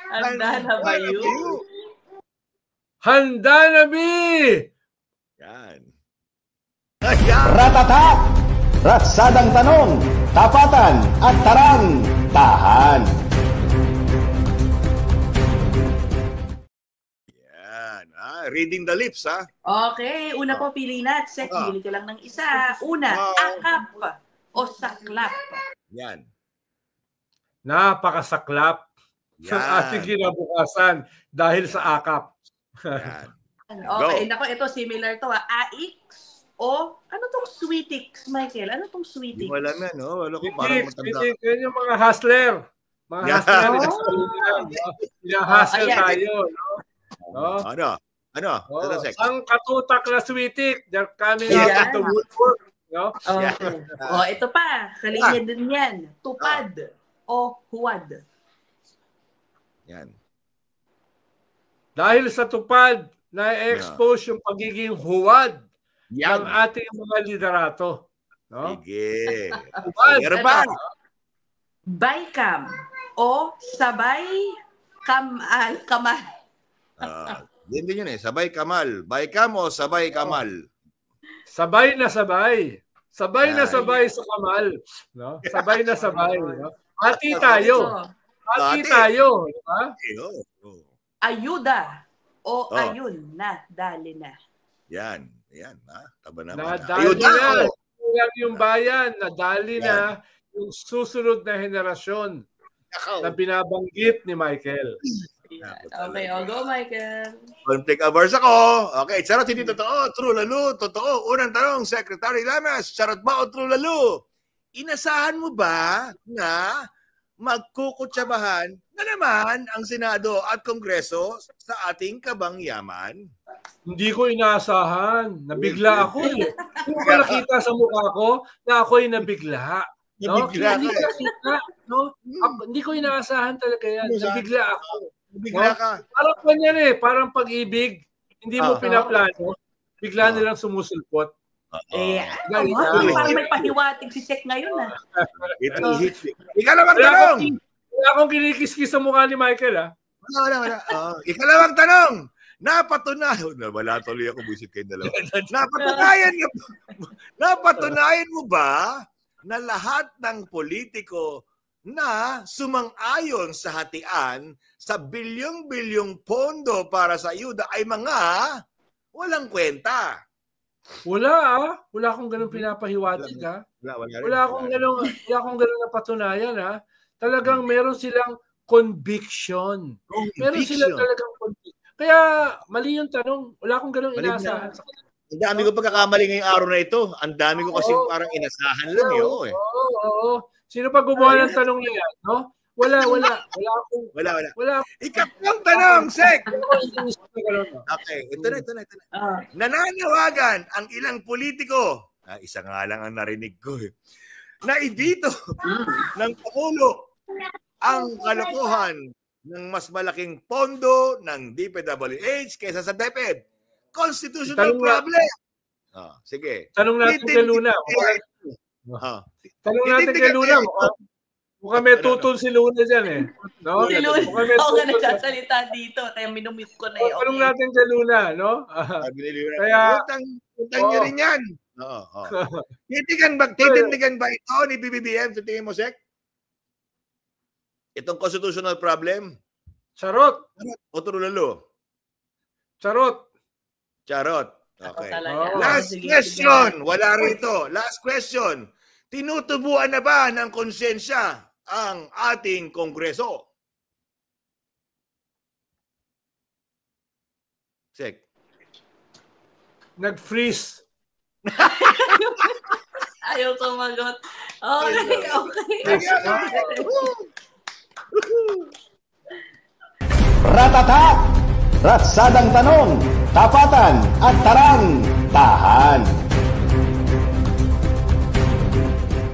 Handa na ba yun? Handa na, Bi! Yan. Ratata! Ratsadang tanong, tapatan at tarang, tahan. Yan. Reading the lips, ha? Okay, una po pili na. Sek, pili ka lang ng isa. Una, akap o saklap? Yan. Napakasaklap ng ating kinabukasan dahil sa akap. Yan. Okay, nako, ito similar to. AX o ano tong Sweetix, Michael? Ano tong Sweetix? Hindi mo alam yan, no? Wala ko parang matanda. Yan yung mga hustler. Mga hustler. Hustle tayo, no? Ano? Ang katutak na Sweetix. They're coming out of the woodwork. No? Ito pa. Kalinya din yan. Tupad o huwad? Yan. Dahil sa tupad, na-expose yung pagiging huwad ng ating mga liderato. No? Sige. Meron ba? Baykam o sabay kamal? Yan din yun eh. Sabay kamal. Baykam o sabay kamal? Sabay na sabay. Sabay na sabay sa kamal. No? Sabay na sabay. No? Hati tayo. Hati tayo. Diba? Ayuda o ayun na, dali na. Yan. Yan. Taba naman. Nadali na. Yung bayan, nadali na yung susunod na henerasyon na binabanggit ni Michael. Okay, go Michael. Conflict averse ako. Okay, charot hindi totoo. True lalo, totoo. Unang tanong, Secretary Lamas, charot ba o true lalo? Inasahan mo ba na magkukutsabahan na naman ang Senado at Kongreso sa ating kabangyaman? Hindi ko inaasahan. Nabigla ako eh. Hindi ko nakita sa mukha ko na ako'y nabigla. No? Hindi ko inaasahan talaga yan. Nabigla ako. Nabigla ka. Parang ganyan eh. Parang pag-ibig. Hindi mo pinaplano. Bigla nilang sumusulpot. Parang may pahiwatig si Sek ngayon. Ikalawang tanong. Wala akong kinikis-kis sa mukha ni Michael. Wala. Ikalawang tanong. Napatunayan. Wala tuloy ako. Buisit kayo dalawa. Napatunayan mo ba na lahat ng politiko na sumang-ayon sa hatian sa bilyong-bilyong pondo para sa ayuda ay mga walang kwenta? Wala akong ganun pinapahiwatig Wala akong ganun napatunayan Talagang meron silang conviction. Meron silang talagang conviction. Kaya mali yung tanong. Wala akong ganun inaasahan. Ang dami ko pagkakamali ngayong araw na ito. Ang dami ko kasi parang inasahan lang Oo. Sino pa gumawa ng tanong na yan? No? Wala. Wala. Ikatlong tanong, Sek! Okay, ito na. Nananawagan ang ilang politiko, isa nga lang ang narinig ko na idito ng Pangulo ang kalokohan ng mas malaking pondo ng DPWH kaysa sa DepEd. Constitutional problem. Sige. Tanong natin kay Luna. Mukhang may tutol si Luna dyan eh. No? Si Luna. Ako nga nagsasalita dito. Kaya minumute ko na Tanong natin kay Luna, no? Kaya... Utang niya rin yan. Titindigan ba ito ni BBBM sa tingin mo, Sek? Itong constitutional problem? Charot. O turulalo? Charot. Okay. Last question. Wala rito. Last question. Tinutubuan na ba ng konsensya ang ating Kongreso? Sek. Nag-freeze. Ayaw sumagot. Okay. Ratata! Ratsadang tanong, tapatan at tarang, tahan.